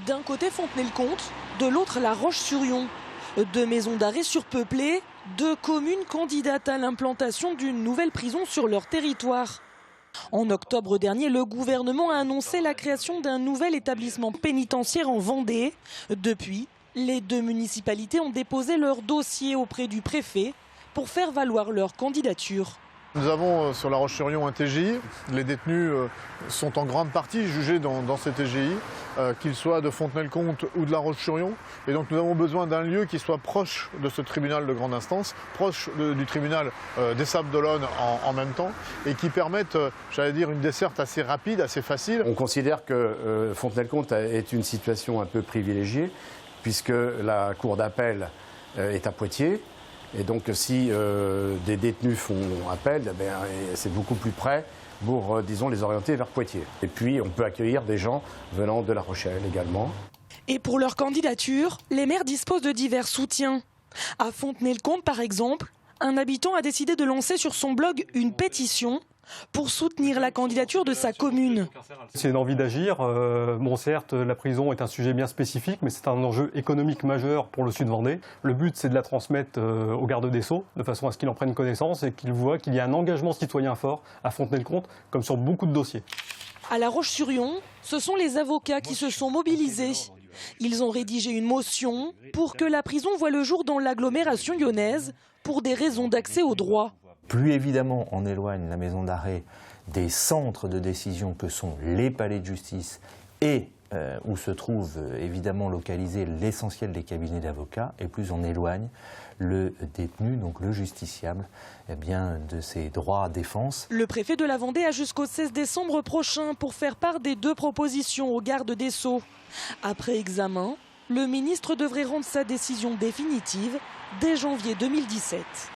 D'un côté Fontenay-le-Comte, de l'autre La Roche-sur-Yon. Deux maisons d'arrêt surpeuplées, deux communes candidates à l'implantation d'une nouvelle prison sur leur territoire. En octobre dernier, le gouvernement a annoncé la création d'un nouvel établissement pénitentiaire en Vendée. Depuis, les deux municipalités ont déposé leur dossier auprès du préfet pour faire valoir leur candidature. Nous avons sur La Roche-sur-Yon un TGI. Les détenus sont en grande partie jugés dans ces TGI, qu'ils soient de Fontenay-le-Comte ou de La Roche-sur-Yon. Et donc nous avons besoin d'un lieu qui soit proche de ce tribunal de grande instance, proche du tribunal des Sables-d'Olonne en même temps, et qui permette, j'allais dire, une desserte assez rapide, assez facile. On considère que Fontenay-le-Comte est une situation un peu privilégiée, puisque la cour d'appel est à Poitiers. Et donc si des détenus font appel, c'est beaucoup plus près pour, disons, les orienter vers Poitiers. Et puis on peut accueillir des gens venant de La Rochelle également. Et pour leur candidature, les maires disposent de divers soutiens. À Fontenay-le-Comte, par exemple, un habitant a décidé de lancer sur son blog une pétition pour soutenir la candidature de sa commune. C'est une envie d'agir. Bon, certes, la prison est un sujet bien spécifique, mais c'est un enjeu économique majeur pour le Sud Vendée. Le but, c'est de la transmettre au garde des Sceaux, de façon à ce qu'il en prenne connaissance et qu'il voit qu'il y a un engagement citoyen fort à Fontenay-le-Comte, comme sur beaucoup de dossiers. À La Roche-sur-Yon, ce sont les avocats qui se sont mobilisés. Ils ont rédigé une motion pour que la prison voie le jour dans l'agglomération lyonnaise pour des raisons d'accès au droit. Plus évidemment, on éloigne la maison d'arrêt des centres de décision que sont les palais de justice et où se trouve évidemment localisé l'essentiel des cabinets d'avocats, et plus on éloigne le détenu, donc le justiciable, de ses droits à défense. Le préfet de la Vendée a jusqu'au 16 décembre prochain pour faire part des deux propositions au garde des Sceaux. Après examen, le ministre devrait rendre sa décision définitive dès janvier 2017.